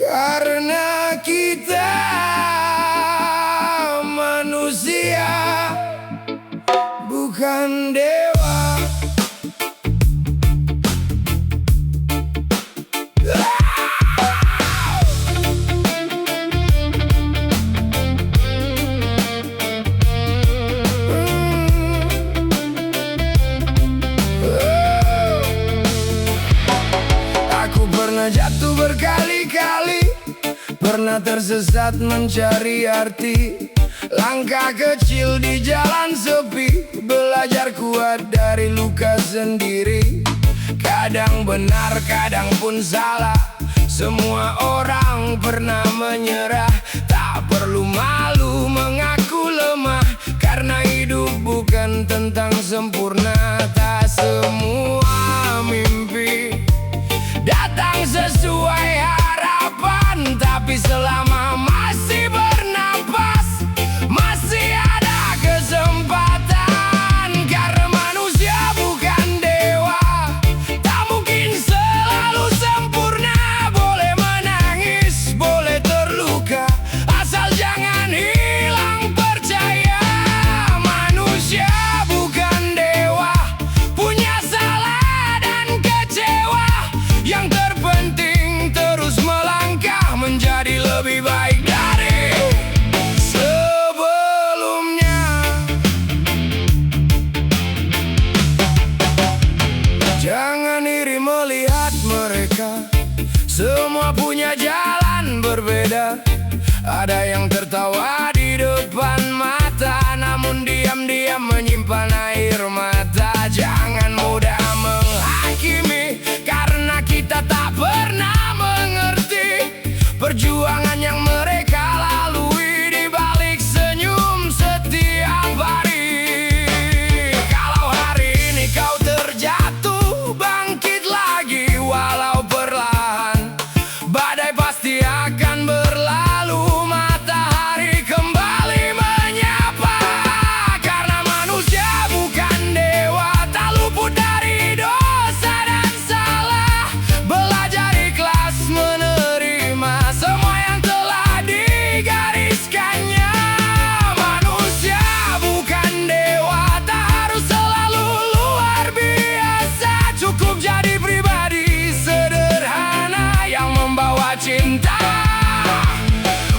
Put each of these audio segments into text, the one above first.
Karena kita manusia, bukan dewa. Aku pernah jatuh berkali-kali, pernah tersesat mencari arti. Langkah kecil di jalan sepi, belajar kuat dari luka sendiri. Kadang benar, kadang pun salah. Semua orang pernah menyerah. Tak perlu malu mengaku lemah, karena hidup bukan tentang sempurna. Tak semua mimpi datang sesuai harapan, tapi selama masih bernapas, masih ada kesempatan. Karena manusia bukan dewa, tak mungkin selalu sempurna. Boleh menangis, boleh terluka, asal jangan hilang percaya. Manusia bukan dewa, punya salah dan kecewa. Yang terpenting terus melangkah, menjadi lebih baik dari sebelumnya. Jangan iri melihat mereka, semua punya jalan berbeda. Ada yang tertawa di depan mata, namun diam-diam menyimpan air mata. Jangan mudah menghakimi, karena kita tak pernah mengerti perjuangan yang mereka lalui di balik senyum setiap hari. Kalau hari ini kau terjatuh, bangkit lagi walau perlahan. Badai pasti akan berlalu, matahari kembali menyapa. Karena manusia bukan dewa, tak luput dari dosa dan salah. Belajar ikhlas menerima semua yang telah digariskannya. Manusia bukan dewa, tak harus selalu luar biasa. Cukup jadi pribadi sederhana yang membawa cinta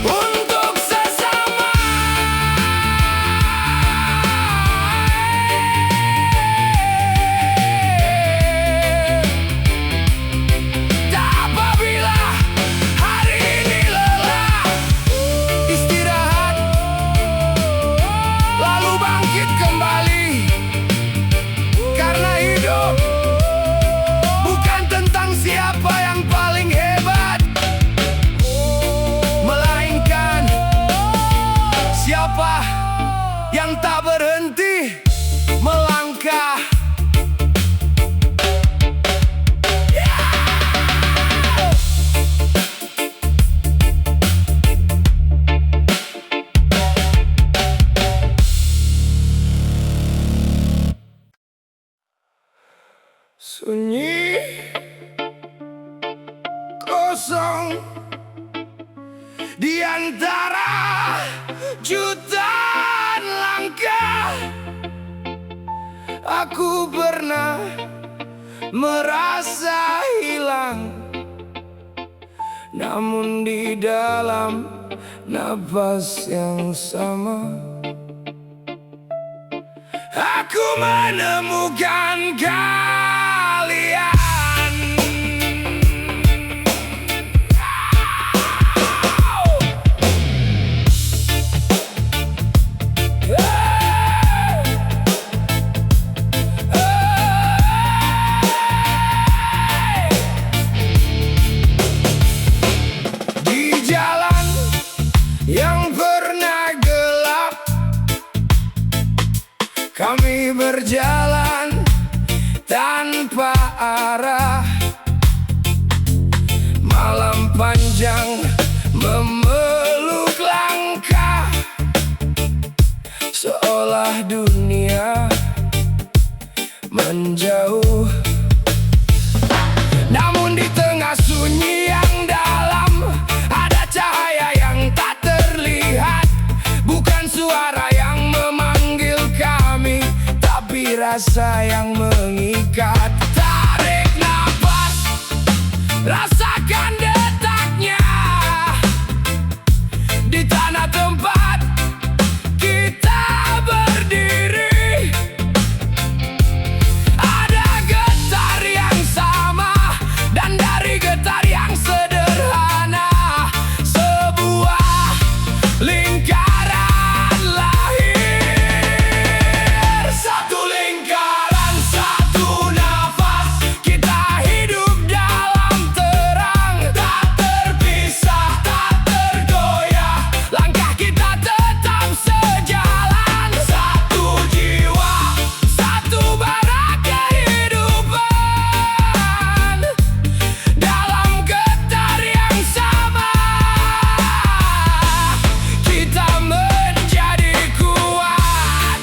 untuk sesama. Tak apabila hari ini lelah, istirahat, lalu bangkit kembali. Karena hidup bukan tentang siapa yang paling hebat, melainkan siapa yang tak berhenti melangkah. Sunyi, kosong, di antara jutaan langkah. Aku pernah merasa hilang, namun di dalam napas yang sama, aku menemukan kalian. Di jalan yang pernah gelap, kami berjalan tanpa arah. Malam panjang memeluk langkah, seolah dunia menjauh. Namun di tengah sunyi yang dalam, Rasakan detaknya di tanah tempat kita berdiri. Ada getar yang sama, dan dari getar yang sederhana sebuah lingkaran lahir. Satu lingkaran, satu nafas, kita hidup dalam terang, tak terpisah, tak tergoyah. Langkah kita tetap sejalan. Satu jiwa, satu bara kehidupan, dalam getar yang sama kita menjadi kuat.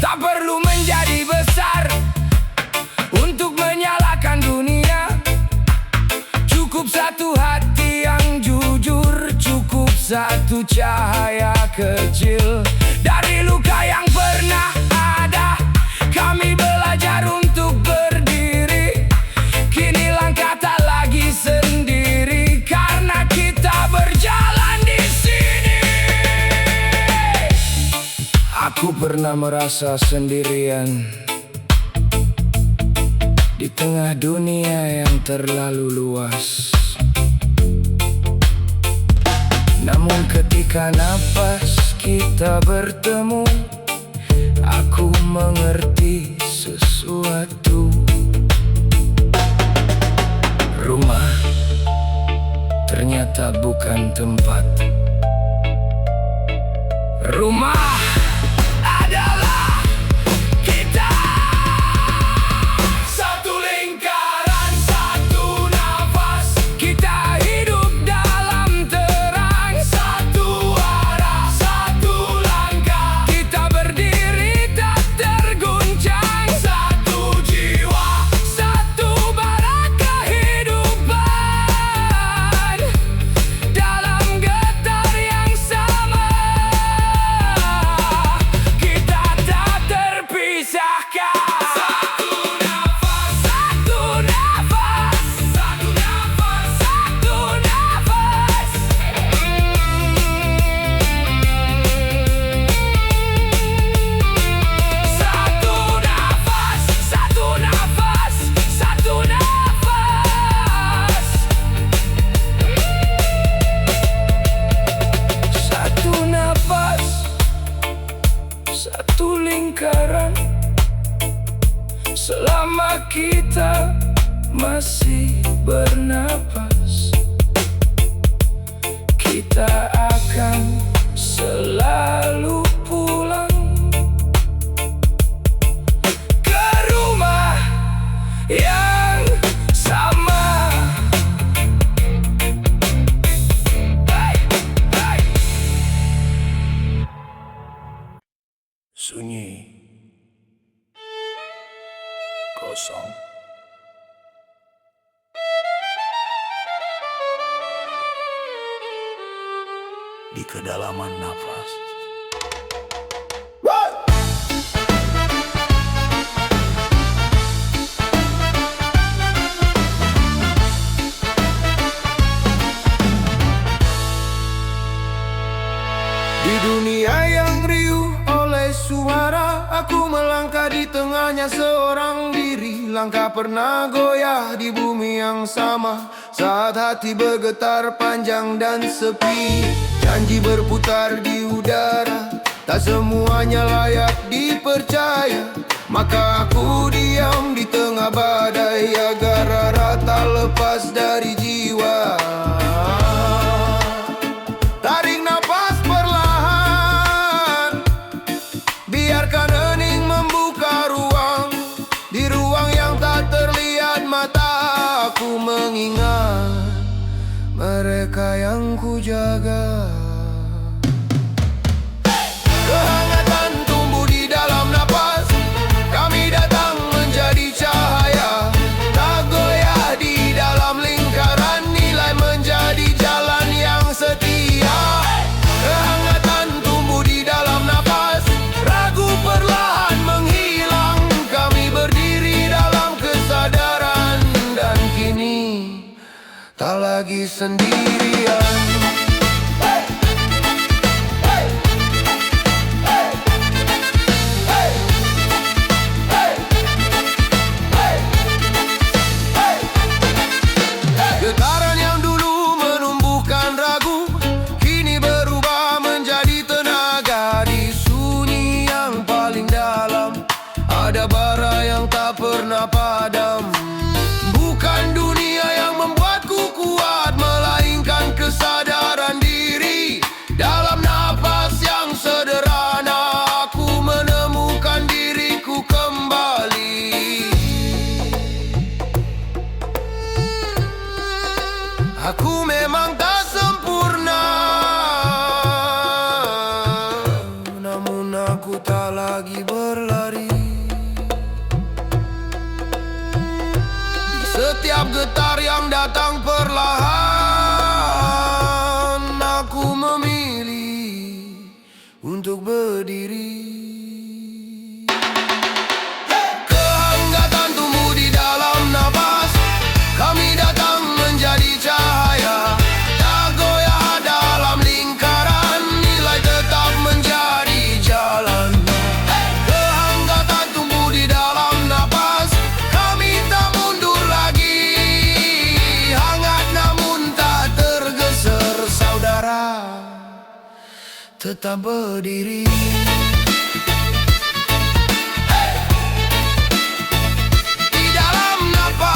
Tak perlu menjadi besar untuk menyalakan dunia. Cukup satu hati yang jujur, cukup satu cahaya kecil. Dari luka yang pernah ada, kami belajar untuk berdiri. Kini langkah tak lagi sendiri, karena kita berjalan di sini. Aku pernah merasa sendirian di tengah dunia yang terlalu luas. Namun ketika napas kita bertemu, aku mengerti sesuatu. Rumah ternyata bukan tempat. Rumah adalah kita. Satu lingkaran, satu nafas, kita hidup dalam terang. Satu arah, satu langkah, kita berdiri tak terguncang. Satu jiwa, satu bara kehidupan, dalam getar yang sama kita tak terpisahkan. Satu nafas, satu nafas, satu nafas, satu nafas. Satu nafas, satu nafas, satu nafas. Satu nafas, satu lingkaran. Selama kita masih bernapas, kita akan selalu pulang ke rumah yang sama. Hey, hey. Sunyi, kosong. Di kedalaman nafas. Di dunia yang riuh oleh suara, aku melangkah di tengahnya seorang diri. Langkah pernah goyah di bumi yang sama, saat hati bergetar panjang dan sepi. Janji berputar di udara, tak semuanya layak dipercaya. Maka aku diam di tengah badai, agar rara tak lepas dari jiwa. Tarik napas perlahan, biarkan hening membuka ruang. Di ruang yang tak terlihat mata, aku mengingat mereka yang ku jaga. Kehangatan tumbuh di dalam napas, kami datang menjadi cahaya. Tak goyah di dalam lingkaran, nilai menjadi jalan yang setia. Kehangatan tumbuh di dalam napas, ragu perlahan menghilang. Kami berdiri dalam kesadaran dan lagi sendirian. Getaran yang dulu menumbuhkan ragu kini berubah menjadi tenaga. Di sunyi yang paling dalam ada bara yang tak pernah padam. Bukan dunia yang membuatku kuat, melainkan kesadaran diri. Dalam napas yang sederhana aku menemukan diriku kembali. Aku memang tak sempurna, namun aku tak lagi berlari. Di setiap getar yang datang perlahan, aku memilih untuk berdiri. Kehangatan tumbuh di dalam napas, kami datang menjadi cahaya. Tak goyah dalam lingkaran, nilai tetap menjadi jalan. Kehangatan tumbuh di dalam napas, kami tak mundur lagi. Hangat namun tak tergeser, saudara tetap berdiri. Di dalam napas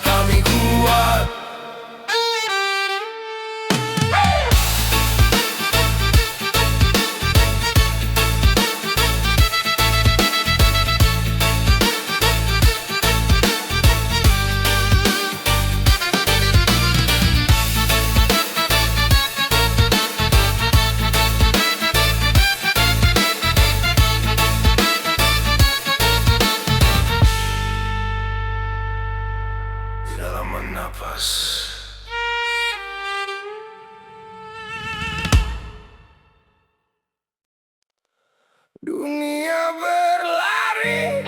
kami kuat. Di dalam napas. Dunia berlari,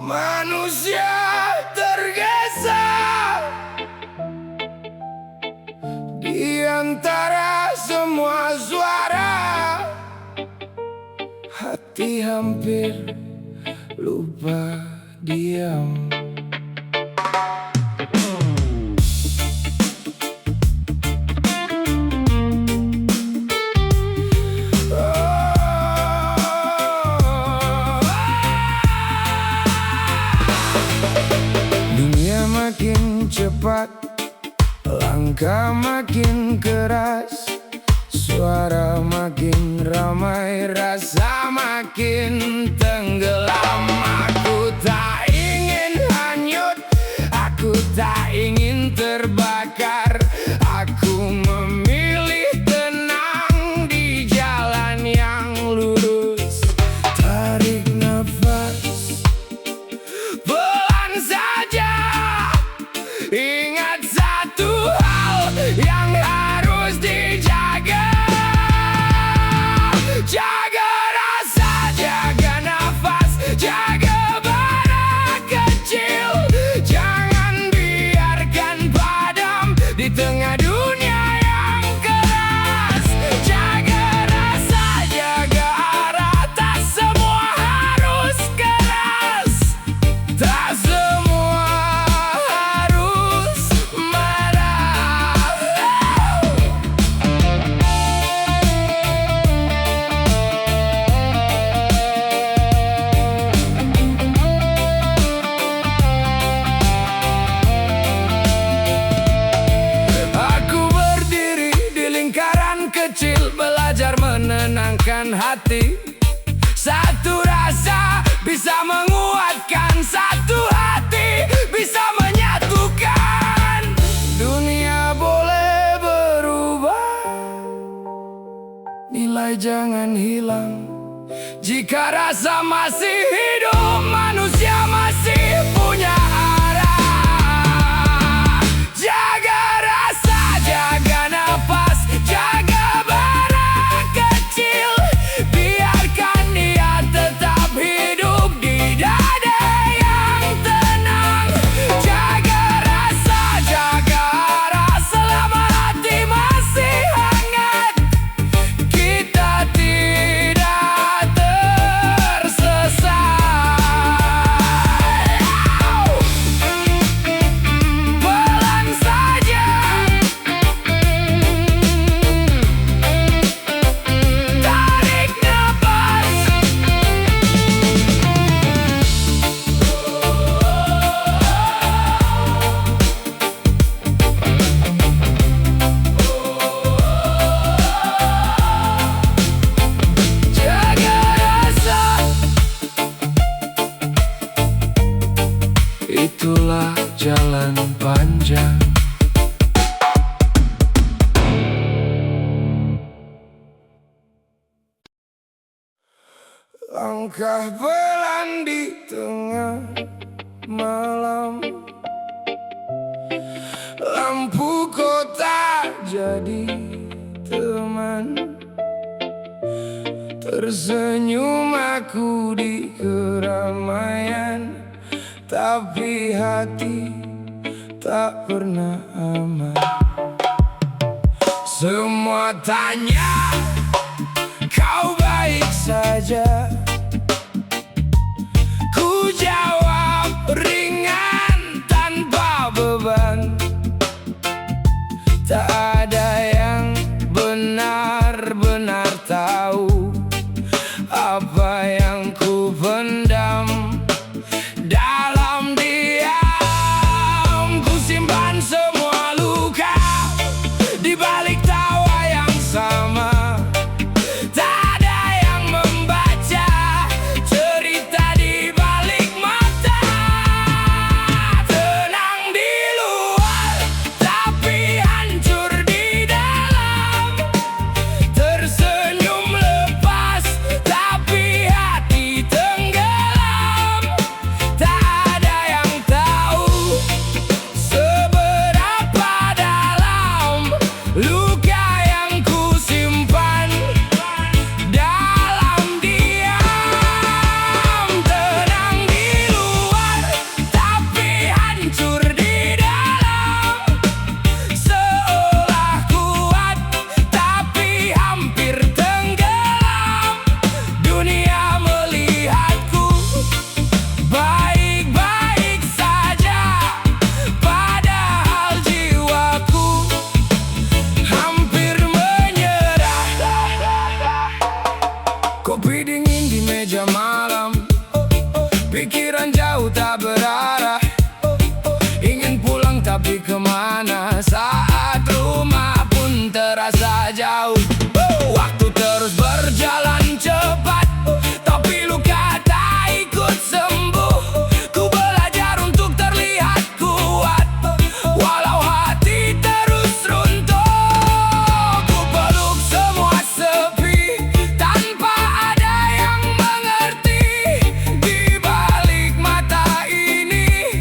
manusia tergesa di antara semua suara. Hati hampir lupa diam. Dunia makin cepat, langkah makin keras, suara makin ramai, rasa makin tenggelam. Aku tak ingin hanyut, aku tak ingin terbakar. Aku memilih tenang di jalan yang lurus. Tarik nafas pelan saja, ingat satu hal yang harus dijaga. Jaga rasa, jaga nafas, jaga bara kecil. Jangan biarkan padam di tengah dunia yang keras. Jaga rasa, jaga arah, tak semua harus keras. Tak semua harus marah. Aku berdiri di lingkaran kecil, belajar menenangkan hati. Satu rasa bisa menguatkan, satu hati bisa menyatukan. Dunia boleh berubah, nilai jangan hilang. Jika rasa masih hidup, manusia masih punya arah. Jaga rasa, jaga nafas, jaga bara kecil. Biarkan dia tetap hidup. panjang. Langkah pelan di tengah malam, lampu kota jadi teman. Tersenyum aku di keramaian, tapi hati tak pernah aman. Semua tanya, kau baik saja? Ku jawab ringan tanpa beban. Tak ada yang benar-benar tahu apa yang ku pendam dalam diam. Ku simpan semua luka di balik tawa yang sama. Tak ada yang membaca cerita di balik mata. Tenang di luar, tapi hancur di dalam. Tersenyum lepas, tapi hati tenggelam. Tak ada yang tahu seberapa dalam luka yang ku simpan dalam diam. Tenang di luar, tapi hancur di dalam. Seolah kuat, tapi hampir tenggelam. Dunia melihatku baik-baik saja, padahal jiwaku hampir menyerah. Kopi dingin di meja malam, pikiran jauh tak berarah. Ingin pulang tapi kemana, saat rumah pun terasa jauh. Waktu terus berjalan cepat, tapi luka tak ikut sembuh. Ku belajar untuk terlihat kuat, walau hati terus runtuh. Ku peluk semua sepi, tanpa ada yang mengerti. Di balik mata ini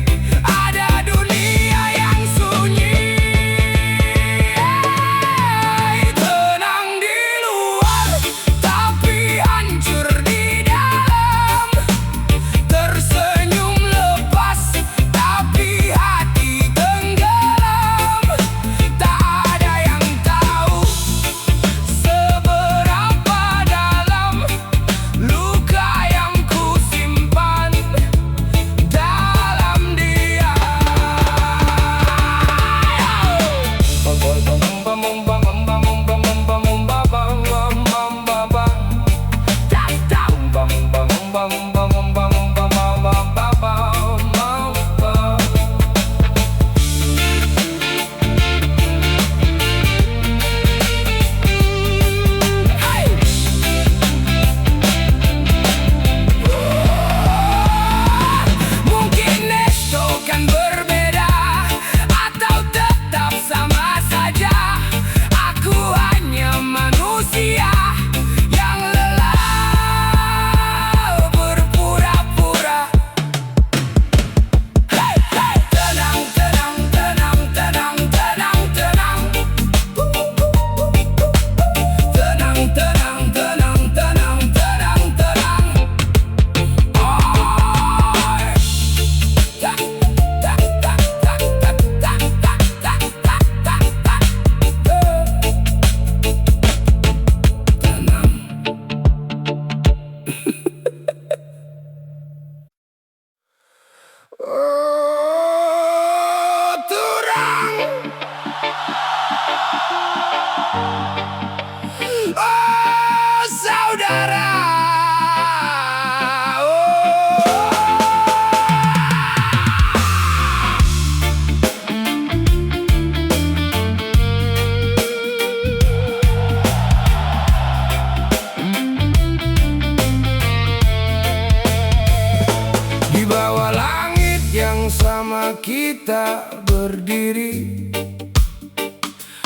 kita berdiri,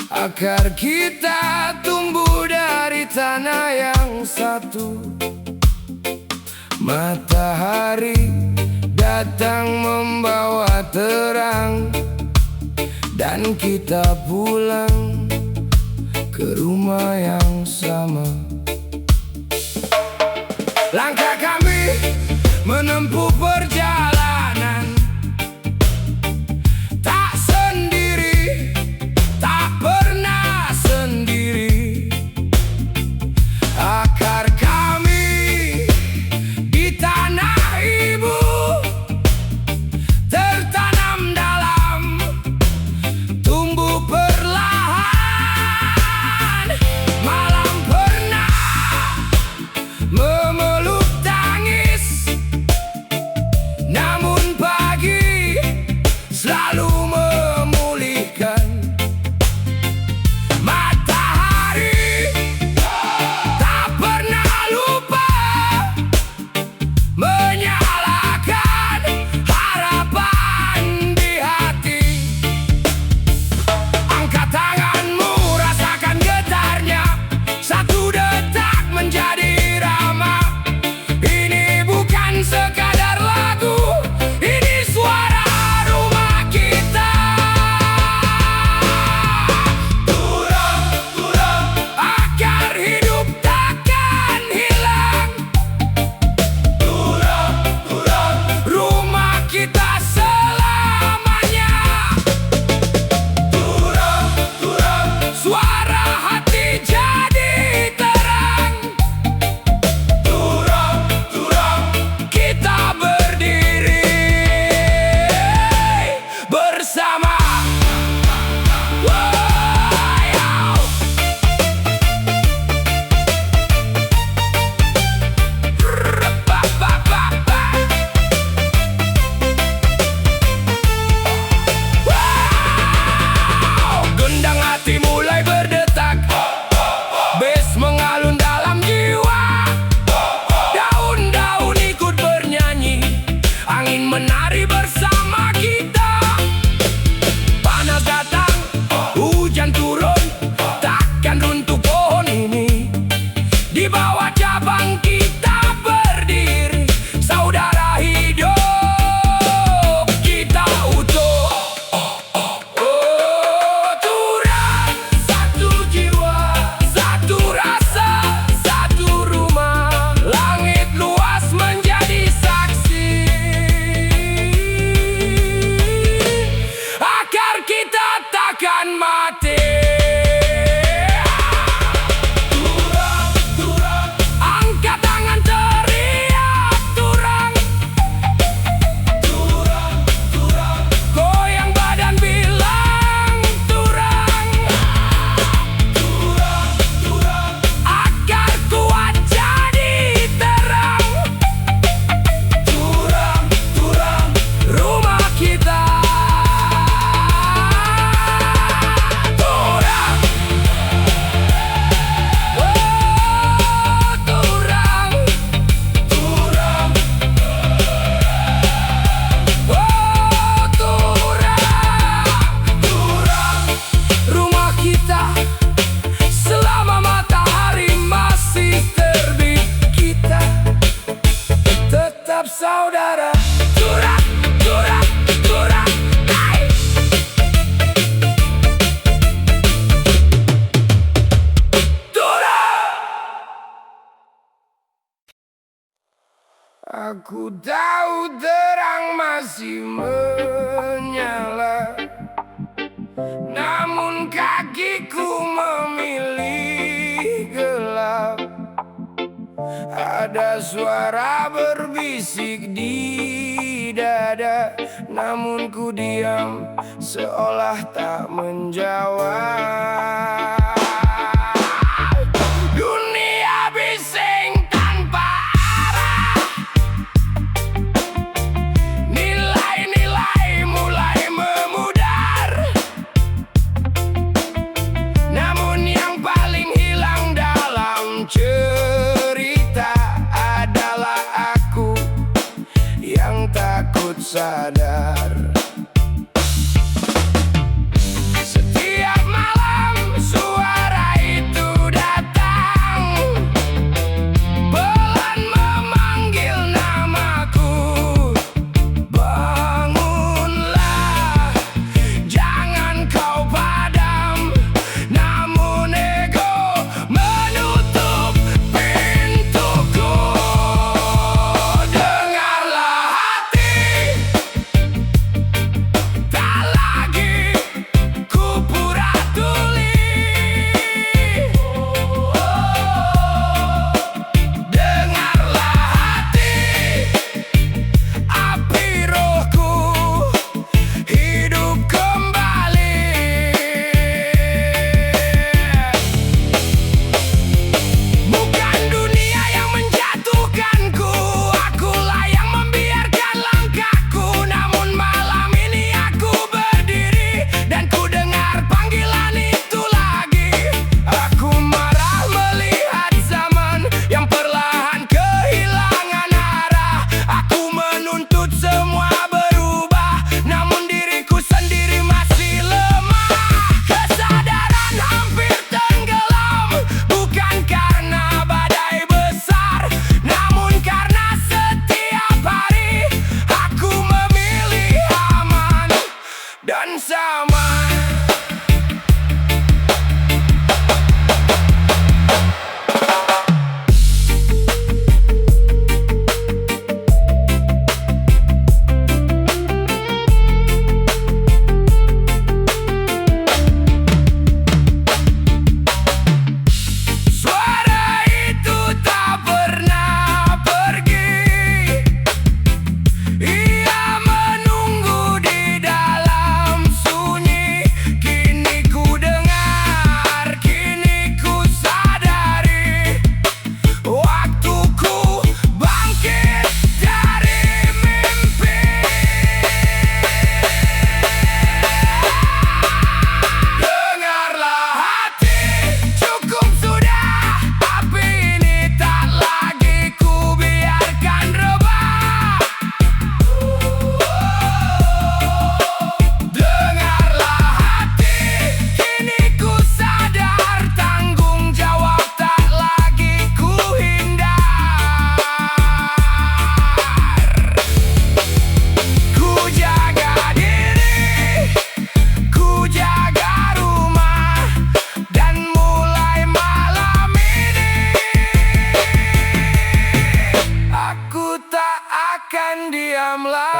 akar kita tumbuh dari tanah yang satu. Matahari datang membawa terang, dan kita pulang ke rumah yang sama. Langkah kami menempuh perjalanan, tak sendiri, tak pernah sendiri. Akar kami di tanah ibu, tertanam dalam, tumbuh perlahan. Malam pernah memeluk tangis, namun pagi selalu memulihkan. Matahari tak pernah lupa menyalakan harapan di hati. Angkat tanganmu, rasakan getarnya, satu detak menjadi irama. Ini bukan sekadar lagu, ini suara rumah kita. Turang, turang, akar hidup takkan hilang. Turang, turang, rumah kita selamanya. Turang, turang, suara hati jadi terang. Turang, turang, kita berdiri bersama. Wow. Gendang hati mulai berdetak, bes mengalun dalam jiwa. Daun-daun ikut bernyanyi, angin menari bersama kita. Panas datang, hujan turun, takkan runtuh pohon ini. Di bawah cabang kita berdiri, saudara hidup kita utuh. Oh, turang, satu jiwa, satu rasa, satu rumah. Langit luas menjadi saksi, akar kita takkan mati. Turang, turang, angkat tangan teriak turang. Turang, turang, goyang badan bilang turang. Turang, turang, akar kuat jadi terang. Turang, turang, rumah kita. Turang, oh turang, turang, oh turang, turang, rumah kita. Selama matahari masih terbit, kita tetap saudara. Turang, turang, turang, hai. Turang. Aku tahu terang masih menyala, namun kakiku memilih gelap. Ada suara berbisik di dada, namun ku diam seolah tak menjawab. Dunia bising tanpa arah, nilai-nilai mulai memudar. Namun yang paling hilang dalam cerita adalah aku yang takut sadar.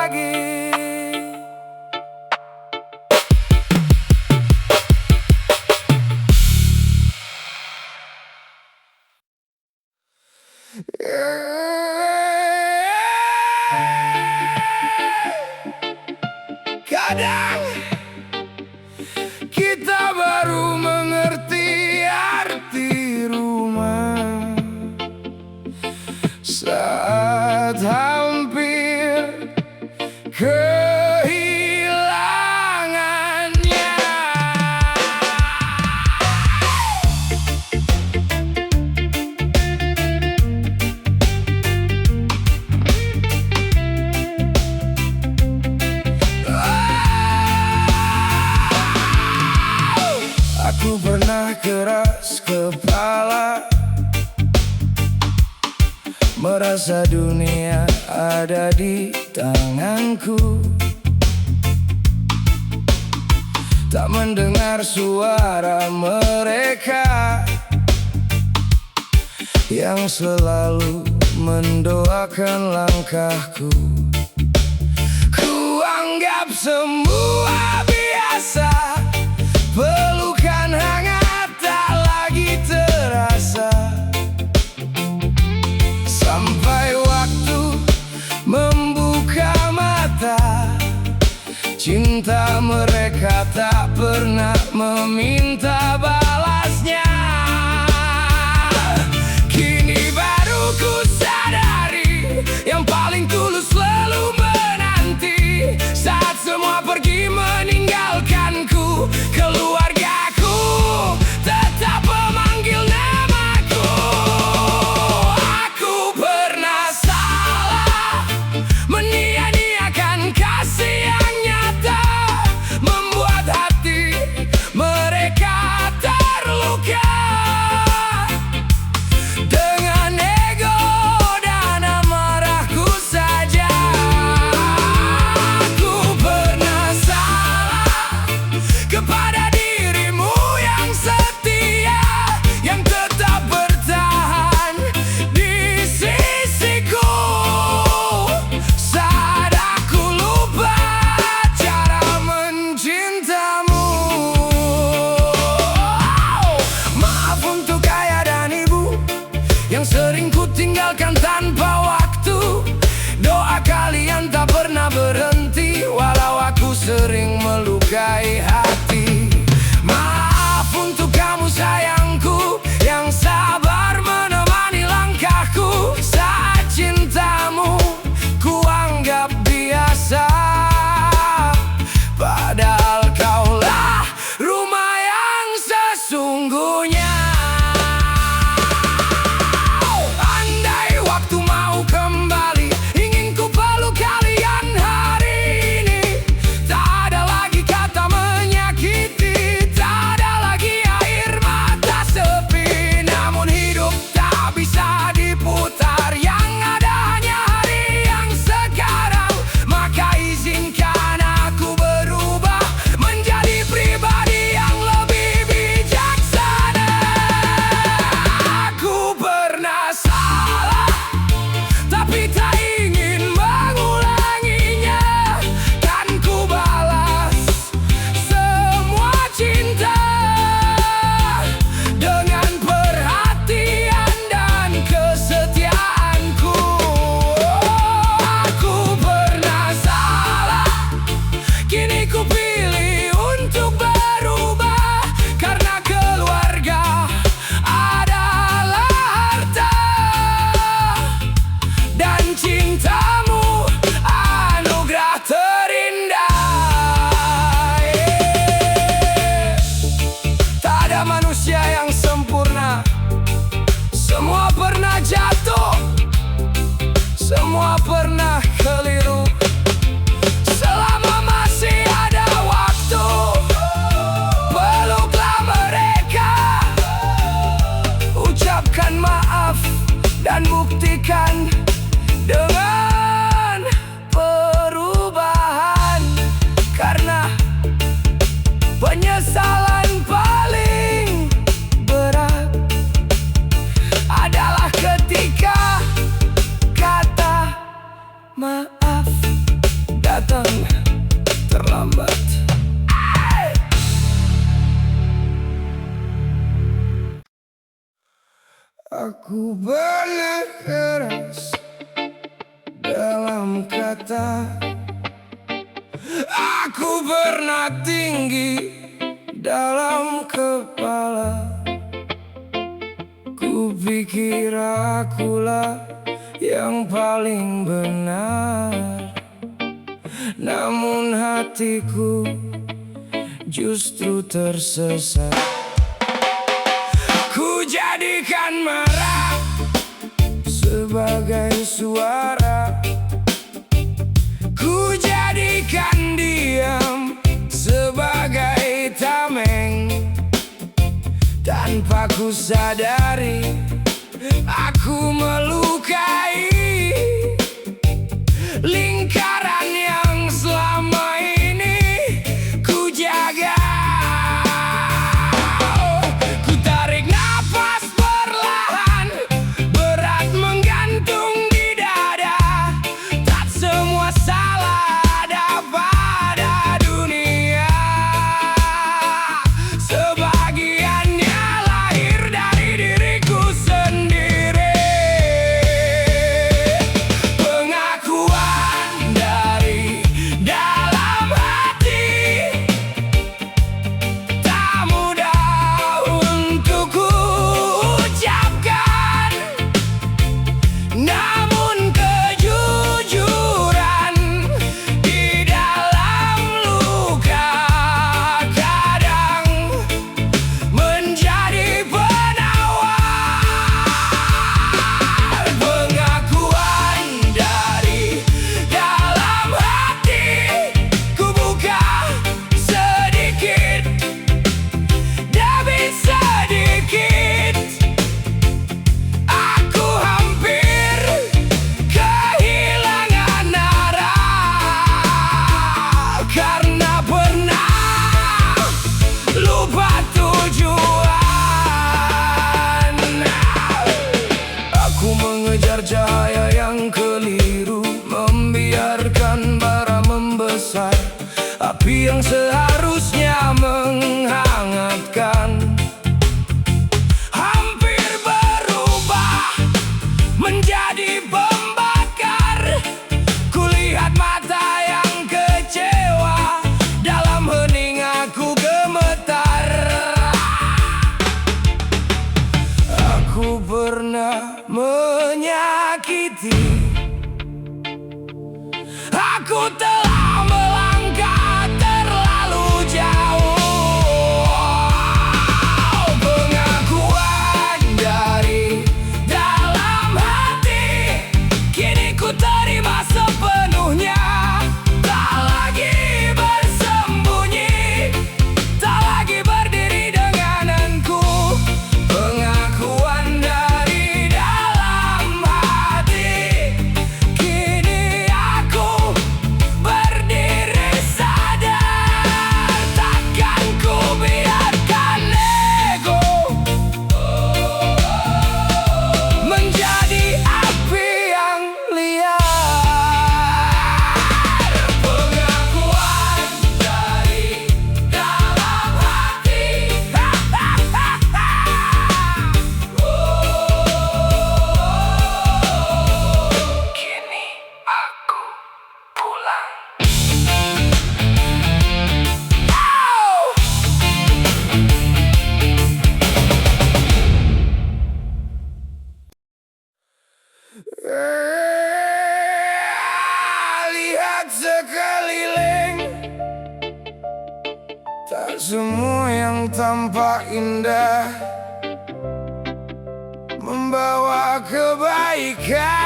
lagi. Kadang kita baru mengerti arti rumah saat hampir kehilangannya. Aku pernah keras kepala, merasa dunia ada di tanganku, tak mendengar suara mereka yang selalu mendoakan langkahku. Ku anggap semua biasa, pelukan hangat tak lagi terasa, sampai waktu membuka mata. Cinta mereka tak pernah meminta balasnya. Kini baru ku sadari, yang paling tulus selalu menanti. Saat semua pergi meninggalkanku, keluargaku tetap memanggil namaku. Aku pernah salah, menyia-nyiakan kasih yang nyata, membuat hati mereka terluka. Dengan ego dan amarahku saja, aku pernah salah kepada dirimu yang setia, yang tetap bertahan di sisiku. Saat aku lupa cara mencintamu. Maaf untuk ayah dan ibu yang sering ku tinggalkan tanpa waktu. Doa kalian tak pernah berhenti, walau aku sering melukai hati. Maaf untuk kamu sayangku, yang sabar menemani langkahku. Saat cintamu ku anggap biasa, padahal kaulah rumah yang sesungguhnya. Andai waktu mau kembali, ingin ku peluk kalian hari ini. Tak ada lagi kata menyakiti, tak ada lagi air mata sepi. Namun hidup tak bisa diputar, yang ada hanya hari yang sekarang. Maka izinkan aku berubah menjadi pribadi yang lebih bijaksana. Aku pernah salah, tapi tak ingin mengulanginya. Kan ku balas semua cinta dengan perhatian dan kesetiaanku. Aku pernah salah, kini ku pilih untuk berubah. Karena keluarga adalah harta, dan cintamu anugerah terindah. Tak ada manusia yang sempurna, semua pernah jatuh, semua pernah keliru. Selama masih ada waktu, peluklah mereka, ucapkan maaf dan buktikan dengan Aku pernah keras dalam kata, aku pernah tinggi dalam kepala. Ku pikir akulah yang paling benar, namun hatiku justru tersesat. Ku jadikan marah sebagai suara, ku jadikan diam sebagai tameng. Tanpa ku sadari, aku melukai lingkaran yang selama ini ku jaga. Ku tarik nafas perlahan, berat menggantung di dada. Tak semua salah ada pada dunia, sebagiannya lahir dari diriku sendiri. Pengakuan dari dalam hati tak mudah untuk ku ucapkan, namun kejujuran di dalam luka kadang menjadi penawar. Pengakuan dari dalam hati ku buka sedikit demi sedikit. Aku hampir kehilangan arah karena pernah lupa tujuan. Aku mengejar cahaya yang keliru, membiarkan bara membesar, api yang seharusnya menghangatkan hampir berubah menjadi pembakar. Kulihat mata yang kecewa, dalam hening aku gemetar. Aku pernah menyakiti, aku telah melangkah terlalu jauh. Pengakuan dari dalam hati kini ku terima sepenuhnya. Tak lagi bersembunyi, tak lagi berdiri dengananku. Pengakuan dari dalam hati, kini aku berdiri sadar. Takkan ku biarkan ego menjadi api yang liar. Pengakuan dari dalam hati, kini aku pulang. Lihat sekeliling, tak semua yang tampak indah membawa kebaikan.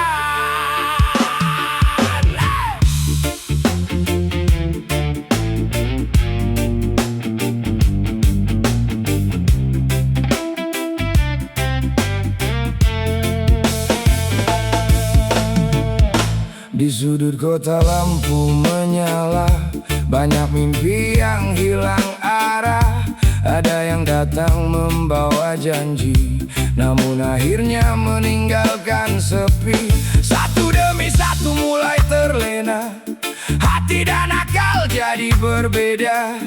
Di sudut kota lampu menyala, banyak mimpi yang hilang arah. Ada yang datang membawa janji, namun akhirnya meninggalkan sepi. Satu demi satu mulai terlena, hati dan akal jadi berbeda.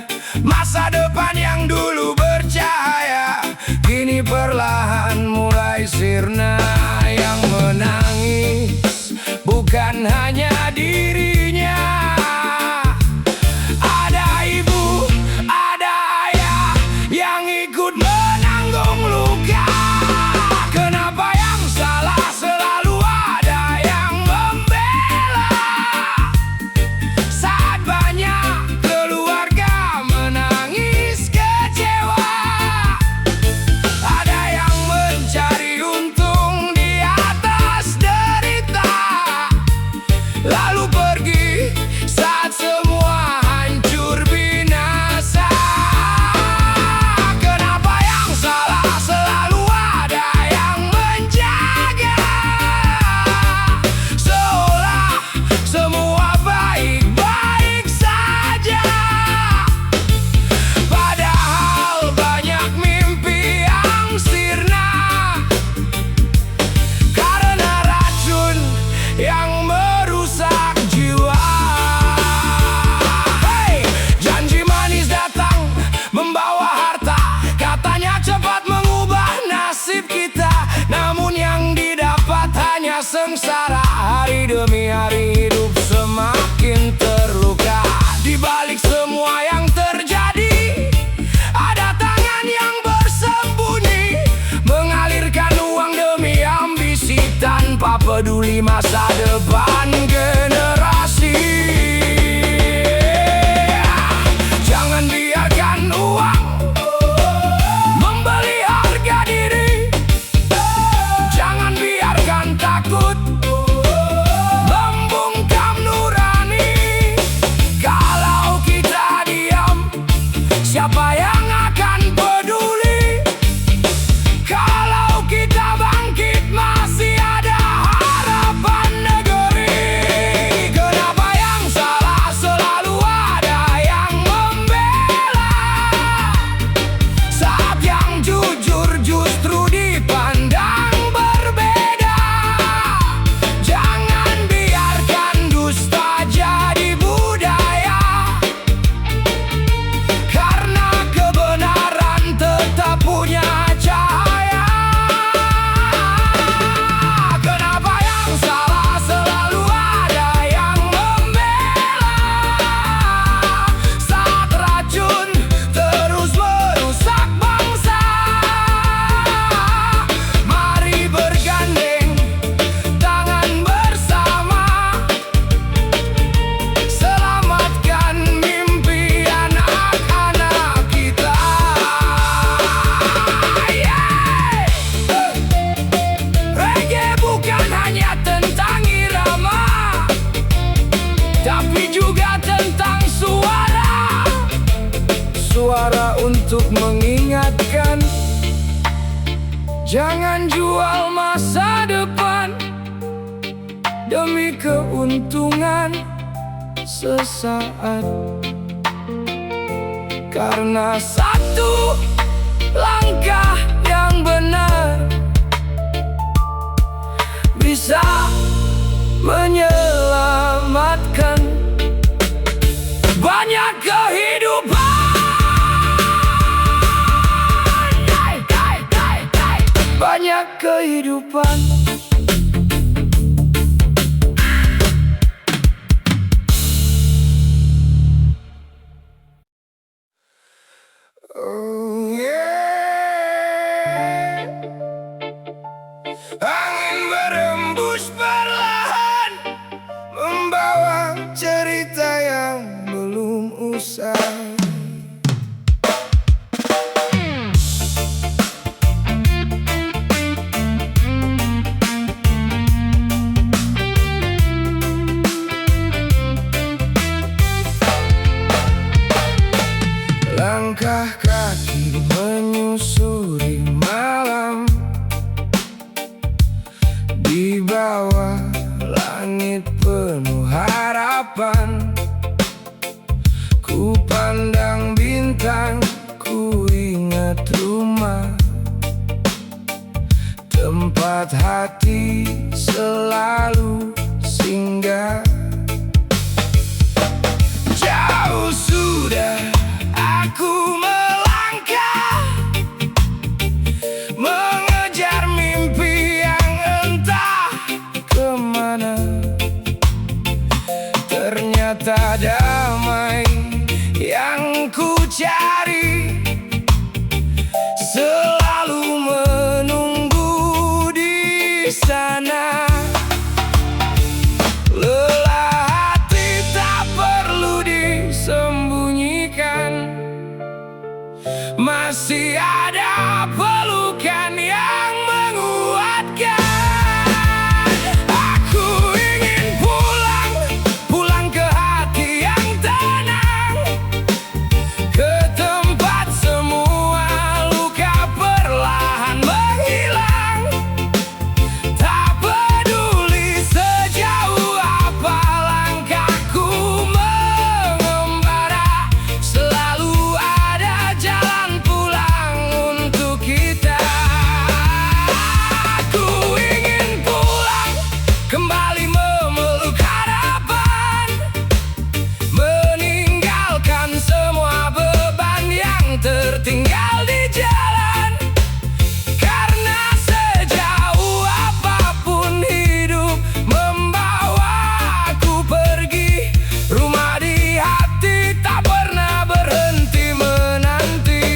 Masa depan yang dulu bercahaya kini perlahan mulai Andai sirna yang menangis bukan hanya dirinya, ada ibu, ada ayah yang ikut menanggung luka. Kenapa yang salah selalu ada yang membela? Saat banyak keluarga menangis kecewa, ada yang mencari untung di atas derita, lalu pergi saat semua hancur binasa. Kenapa yang salah selalu ada yang menjaga, seolah semua baik-baik saja, padahal banyak mimpi yang sirna karena racun yang merusak jiwa. Hey, janji manis datang membawa harta, katanya cepat mengubah nasib kita, namun yang didapat hanya sengsara. Hari demi hari hidup semakin terluka. Di balik semua yang terjadi, ada tangan yang bersembunyi, mengalirkan uang demi ambisi tanpa peduli masa depan generasi. Jangan biarkan uang membeli harga diri, jangan biarkan takut membungkam nurani. Kalau kita diam, siapa yang akan peduli? Kalau kita bangkit, masih ada harapan negeri. Kenapa yang salah selalu ada yang membela, saat yang jujur justru dipandang berbeda? Jangan biarkan dusta jadi budaya, karena kebenaran tetap punya cahaya. Kenapa yang salah selalu ada yang membela, saat racun terus merusak bangsa? Mari bergandeng tangan bersama, selamatkan mimpi anak-anak kita. Reggae bukan hanya tentang irama, tapi juga tentang suara. Suara untuk mengingatkan, jangan jual masa depan demi keuntungan sesaat. Karena satu langkah yang benar bisa menyelamatkan banyak kehidupan. Banyak kehidupan. Oh yeah. Angin berembus perlahan, membawa cerita yang belum usai. Langkah kaki menyusuri malam, di bawah langit penuh harapan. Ku pandang bintang, ku ingat rumah, tempat hati selalu singgah. Jauh sudah aku melangkah, mengejar mimpi sana. Ternyata damai yang ku cari selalu menunggu di sana. Lelah hati tak perlu disembunyikan, masih ada pelukan yang menguatkan. Aku ingin pulang, pulang ke hati yang tenang, ke tempat semua luka perlahan menghilang. Tak peduli sejauh apa langkahku mengembara, selalu ada jalan pulang untuk kita. Aku ingin pulang, kembali memeluk harapan, meninggalkan semua beban yang tertinggal di jalan. Karena sejauh apapun hidup membawaku pergi, rumah di hati tak pernah berhenti menanti.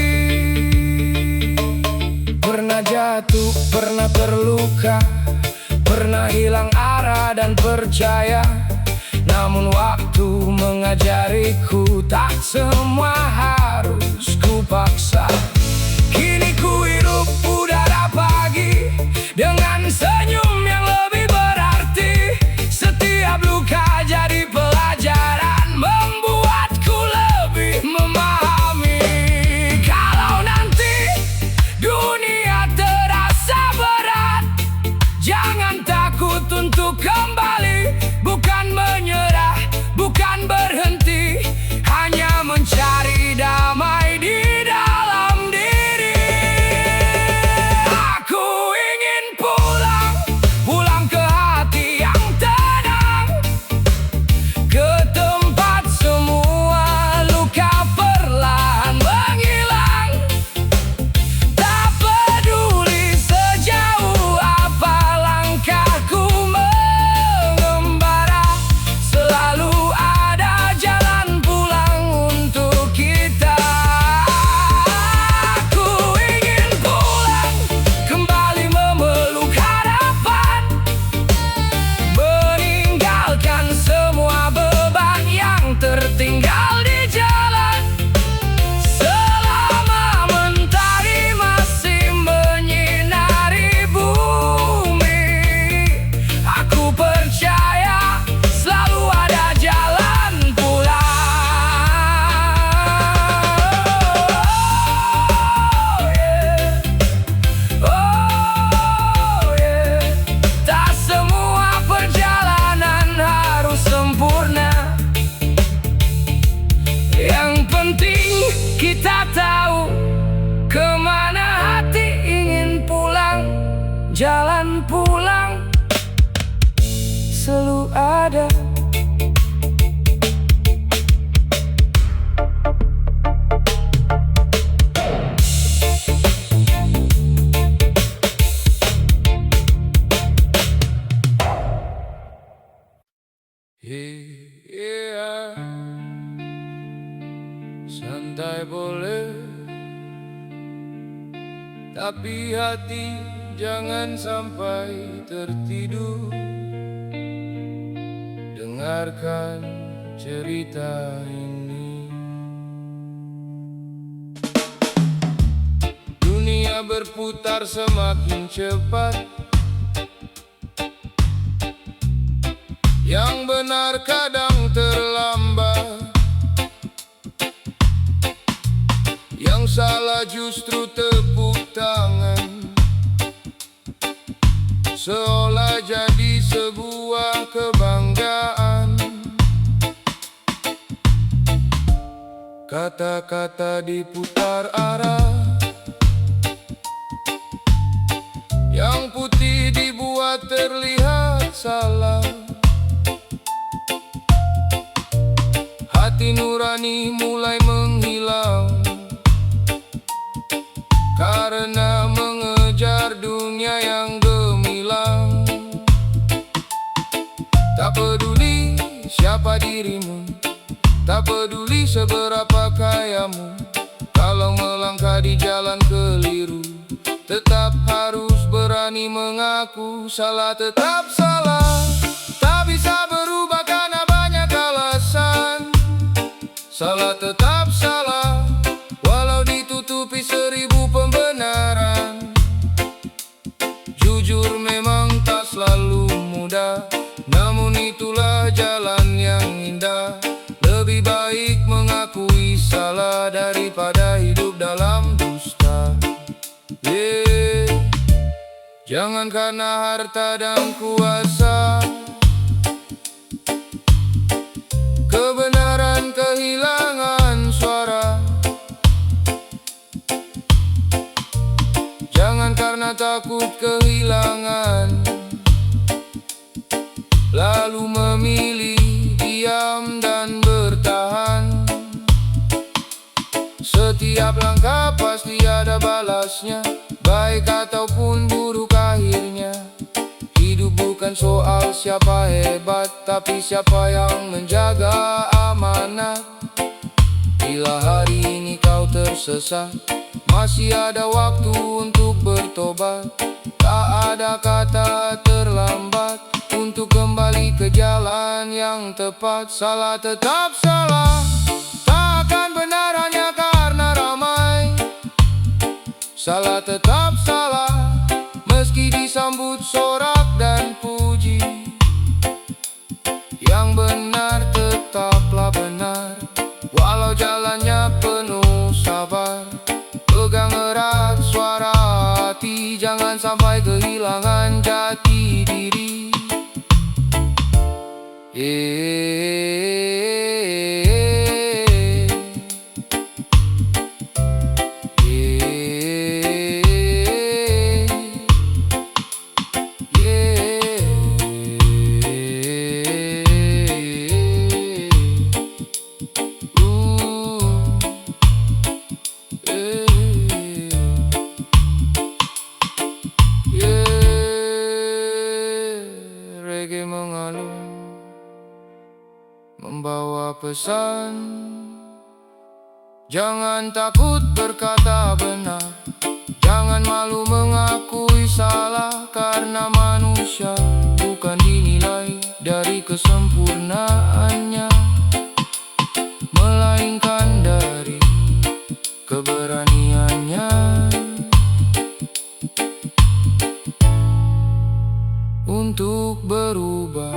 Pernah jatuh, pernah terluka, pernah hilang arah dan percaya. Namun waktu mengajariku tak semua harus ku paksa. Kini ku hirup udara pagi dengan senyum yang lebih berarti. Setiap luka jadi pelajaran, membuatku lebih memahami. Kalau nanti dunia terasa berat, jangan takut untuk kembali. Bukan menyerah, bukan berhenti, hanya mencari damai di dalam diri. Aku ingin pulang, pulang ke hati yang tenang, ke tempat semua luka perlahan menghilang. Tak peduli sejauh apa langkahku mengembara, selalu ada jalan pulang untuk kita. Aku ingin pulang, kembali memeluk harapan, meninggalkan semua beban yang tertinggal di jalan. Selama mentari masih menyinari bumi, aku percaya selalu ada jalan pulang. Oh yeah. Tak semua perjalanan harus sempurna. Yang penting kita tahu kemana hati ingin pulang. Jalan pulang selalu ada. Yeah. Santai boleh, tapi hati jangan sampai tertidur. Dengarkan cerita ini. Dunia berputar semakin cepat, yang benar kadang terlambat, yang salah justru tepuk tangan, seolah jadi sebuah kebanggaan. Kata-kata diputar arah, yang putih dibuat terlihat salah. Hati nurani mulai menghilang karena mengejar dunia yang gemilang. Tak peduli siapa dirimu, tak peduli seberapa kayamu, kalau melangkah di jalan keliru, tetap harus berani mengaku salah tetap salah. Tak bisa berubah karena banyak alasan. Salah tetap salah, walau ditutupi 1000 pembenaran. Jujur memang tak selalu mudah, namun itulah jalan yang indah. Lebih baik mengakui salah daripada hidup dalam dusta. Jangan karena harta dan kuasa kebenaran kehilangan suara. Jangan karena takut kehilangan lalu memilih diam dan bertahan. Setiap langkah pasti ada balasnya, baik ataupun buruk akhirnya. Hidup bukan soal siapa hebat, tapi siapa yang menjaga amanat. Bila hari ini kau tersesat, masih ada waktu untuk bertobat. Tak ada kata terlambat untuk kembali ke jalan yang tepat. Salah tetap salah, tak akan benar hanya karena ramai. Salah tetap salah, meski disambut sorak dan puji. Yang benar tetaplah benar, walau jalannya penuh sabar. Pegang erat suara hati, jangan sampai kehilangan jati diri. Reggae mengalun, membawa pesan. Jangan takut berkata benar, jangan malu mengakui salah. Karena manusia bukan dinilai dari kesempurnaannya, melainkan dari keberaniannya untuk berubah.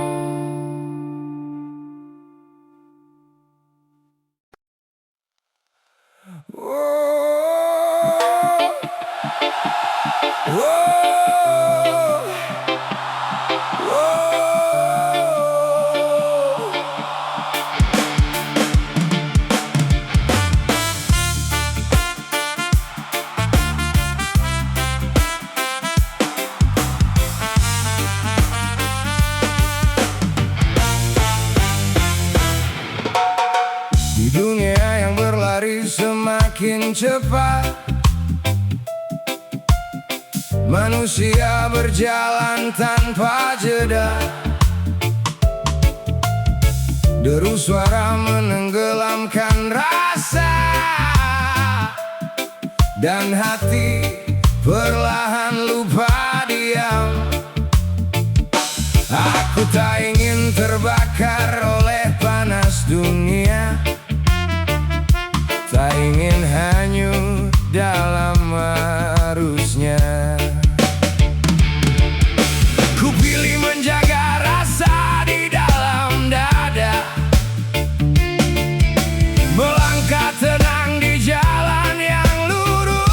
Di dunia yang berlari semakin cepat, manusia berjalan tanpa jeda. Deru suara menenggelamkan rasa, dan hati perlahan lupa diam. Aku tak ingin terbakar oleh panas dunia, tak ingin hanyut dalam arusnya. Ku pilih menjaga rasa di dalam dada, melangkah tenang di jalan yang lurus.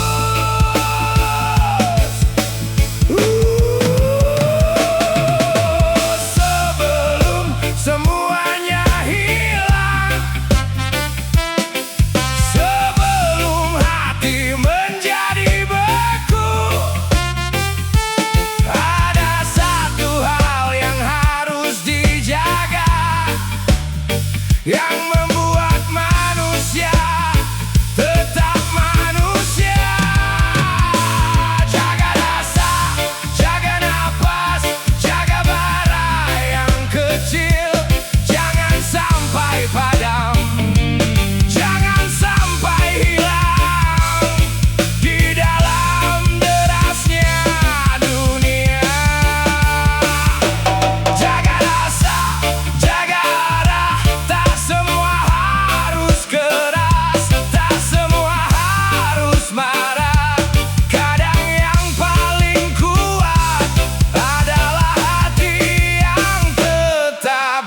Sebelum semuanya hilang, sebelum hati menjadi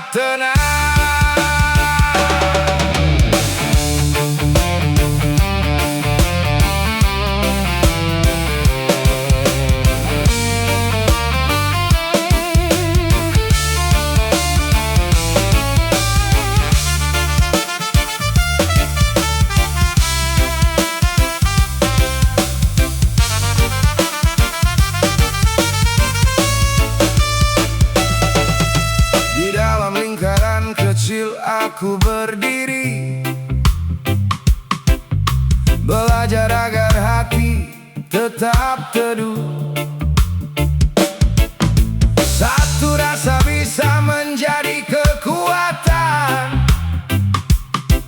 tenang. Kecil aku berdiri, belajar agar hati tetap teduh. Satu rasa bisa menjadi kekuatan,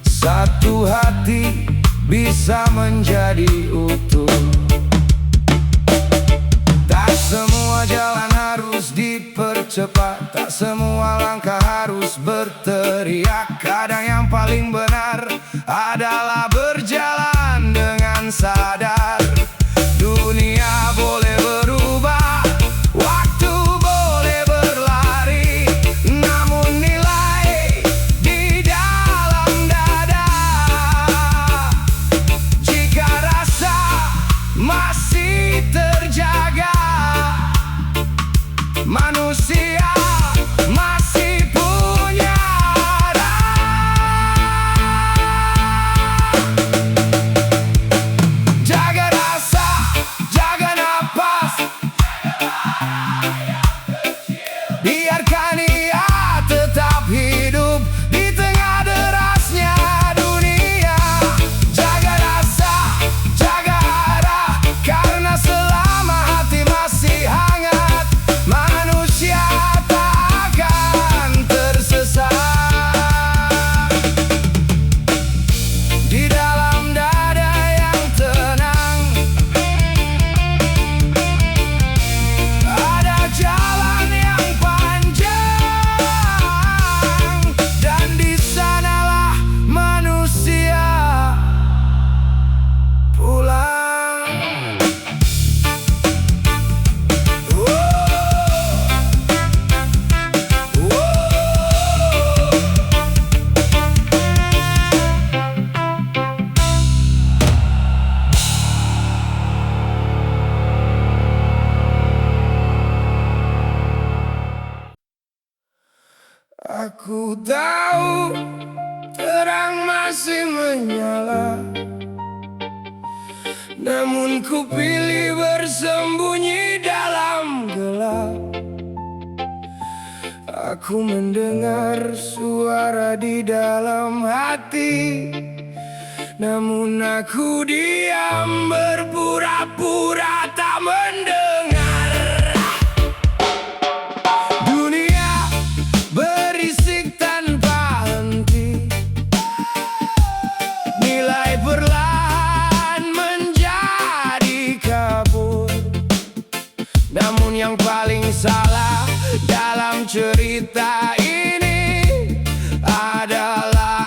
satu hati bisa menjadi utuh. Tak semua jalan harus dipercepat, tak semua langkah harus berteriak. Kadang yang paling benar adalah berjalan dengan sadar. Dunia boleh berubah, waktu boleh berlari, namun nilai di dalam dada. Jika rasa masih terjaga, manusia masih punya arah. Jaga rasa, jaga napas, biarkan ia tetap hidup di tengah derasnya dunia. Jaga rasa, jaga arah, karena selama hati masih hangat, manusia tak akan tersesat. Di dalam dada yang tenang ada jalan yang panjang, dan di sanalah manusia pulang. Aku tahu terang masih menyala, namun ku pilih bersembunyi dalam gelap. Aku mendengar suara di dalam hati, namun aku diam berpura-pura tak mendengar. Dunia berisik tanpa henti, nilai perlahan menjadi kabur. Namun yang paling salah dalam cerita ini adalah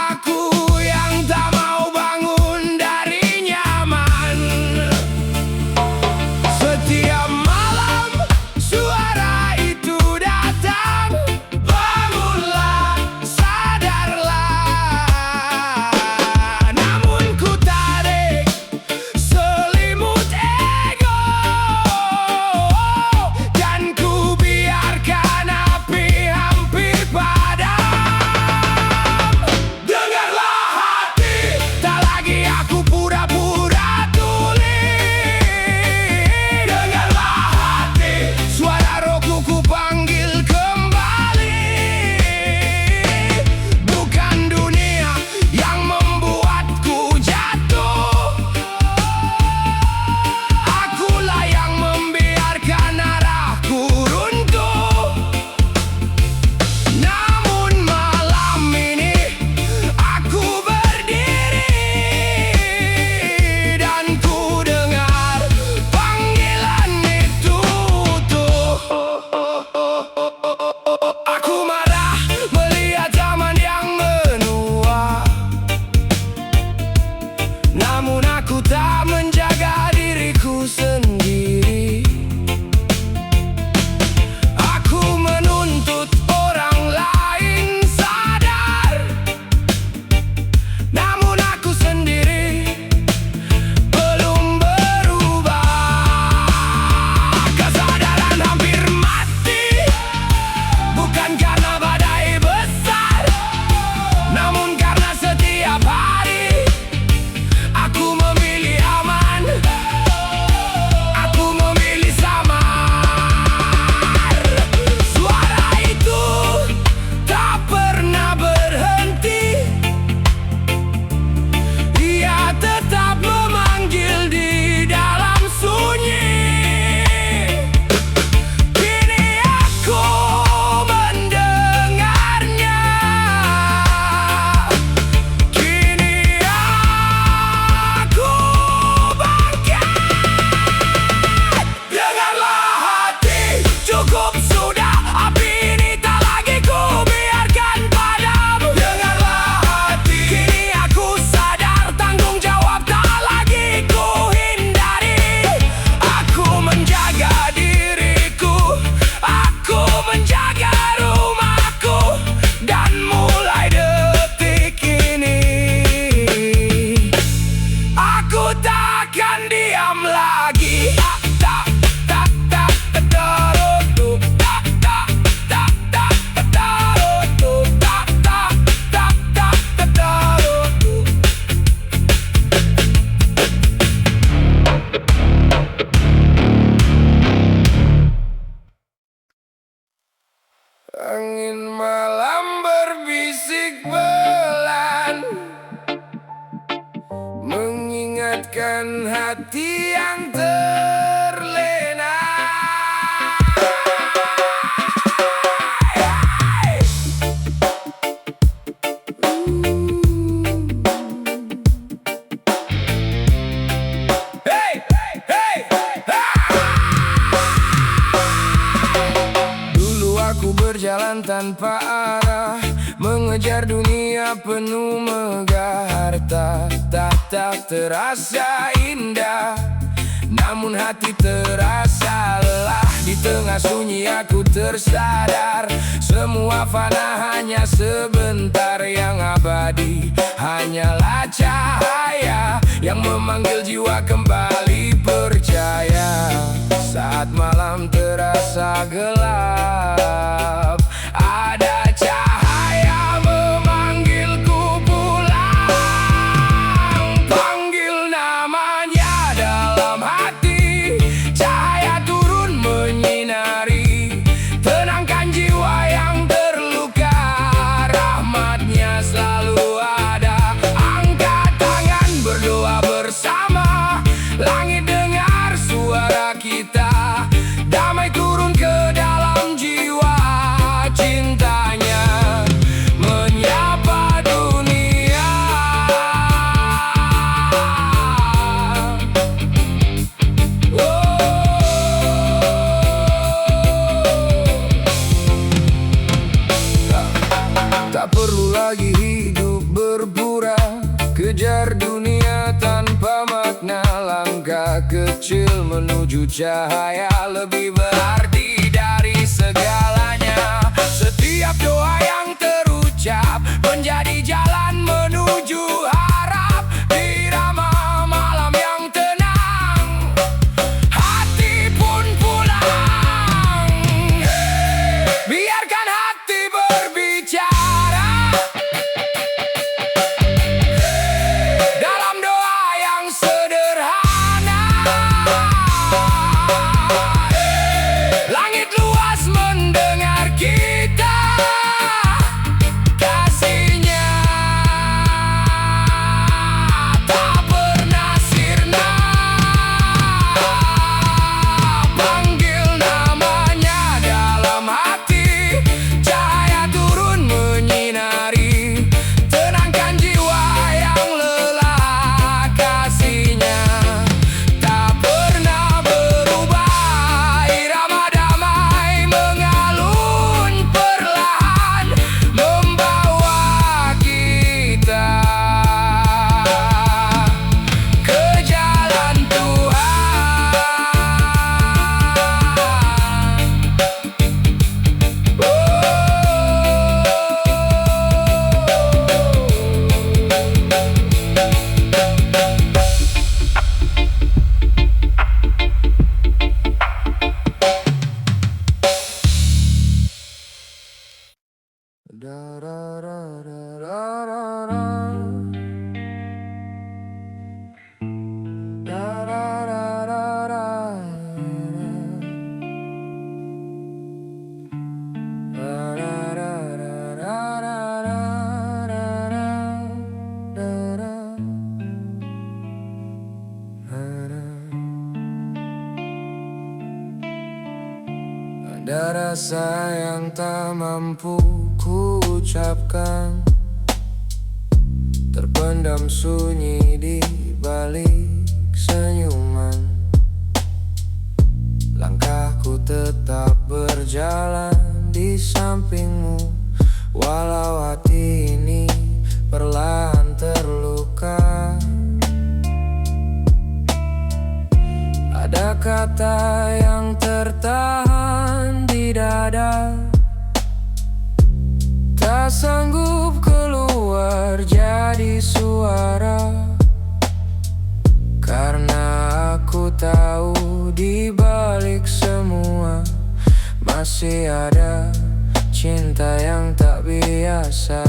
aku yang tak mau bangun dari nyaman. hati yang terlena. Hey, hey, dulu aku berjalan tanpa arah, mengejar dunia penuh megah harta. Tak terasa indah, namun hati terasa lelah. Di tengah sunyi aku tersadar, semua fana hanya sebentar. Yang abadi hanyalah cahaya yang memanggil jiwa kembali percaya. Saat malam terasa gelap, ada cahaya memanggilku pulang. Panggil namanya dalam hati, cahaya turun menyinari, tenangkan jiwa yang terluka. Rahmatnya selalu ada. Angkat tangan, berdoa bersama, langit dengar suara kita. Damai turun ke dalam jiwa, cintanya menyapa dunia. Tak perlu lagi hidup berpura, kejar dunia tanpa makna. Langkah kecil menuju cahaya lebih berarti dari segalanya. Setiap doa yang terucap menjadi jalan menuju harap. Di irama malam yang tenang, hati pun pulang. Biarkan hati berbicara dalam doa yang sederhana. Langit luas mendengar kita, kasihnya tak pernah sirna. Panggil namanya dalam hati, cahaya turun menyinari, tenangkan jiwa yang lelah. Kasihnya tak pernah berubah. Irama damai mengalun perlahan, membawa kita ke jalan Tuhan. Da da da da da da da. Da da da da da. Da da da da da da da da. Ada rasa yang tak mampu ku ucapkan, terpendam sunyi di balik senyuman. Langkahku tetap berjalan di sampingmu, walau hati ini perlahan terluka. Ada kata yang tertahan di dada, tak sanggup keluar jadi suara. Karena aku tahu di balik semua masih ada cinta yang tak biasa.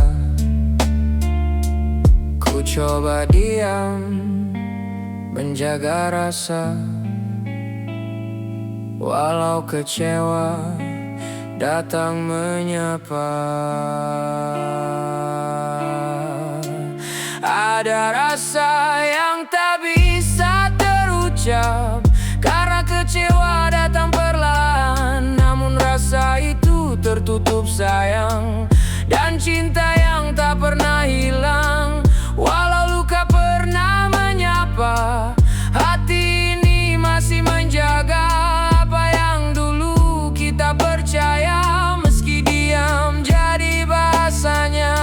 Ku coba diam, menjaga rasa, walau kecewa datang menyapa. Ada rasa yang tak bisa terus cinta yang tak pernah hilang. Walau luka pernah menyapa, hati ini masih menjaga apa yang dulu kita percaya. Meski diam jadi bahasanya.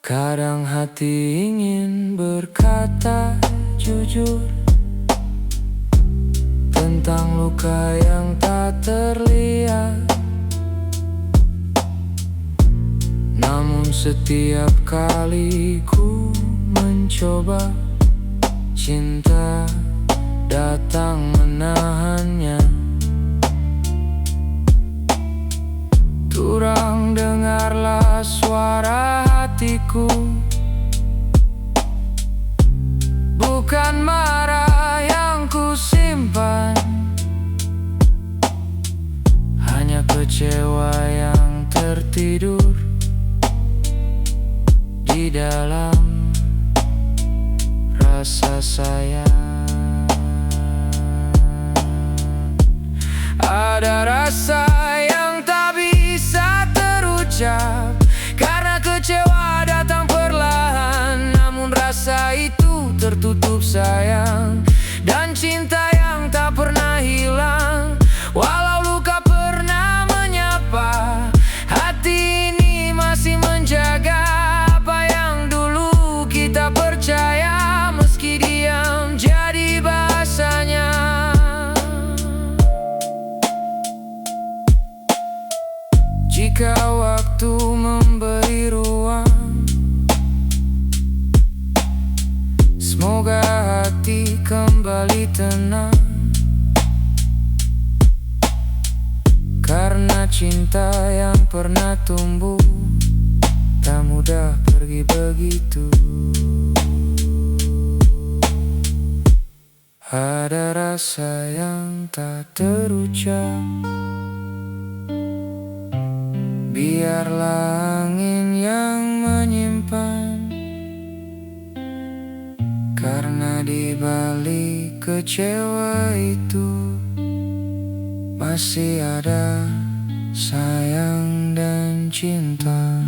Kadang hati ingin berkata jujur tentang luka yang tak terlihat, namun setiap kali ku mencoba, cinta datang menahannya. Turang dengarlah suara hatiku, bukan marah yang ku simpan, hanya kecewa yang tertidur di dalam rasa sayang. Ada rasa yang tak bisa terucap, karena kecewa datang perlahan. Namun rasa itu tertutup sayang, dan cinta yang tak pernah hilang. Walau luka pernah menyapa, hati ini masih menjaga apa yang dulu kita percaya. Meski diam jadi bahasanya. Jika waktu memberi ruang, semoga hati kembali tenang. Karena cinta yang pernah tumbuh tak mudah pergi begitu. Ada rasa yang tak terucap, biarlah angin yang menyimpan. Karena di balik kecewa itu masih ada sayang dan cinta.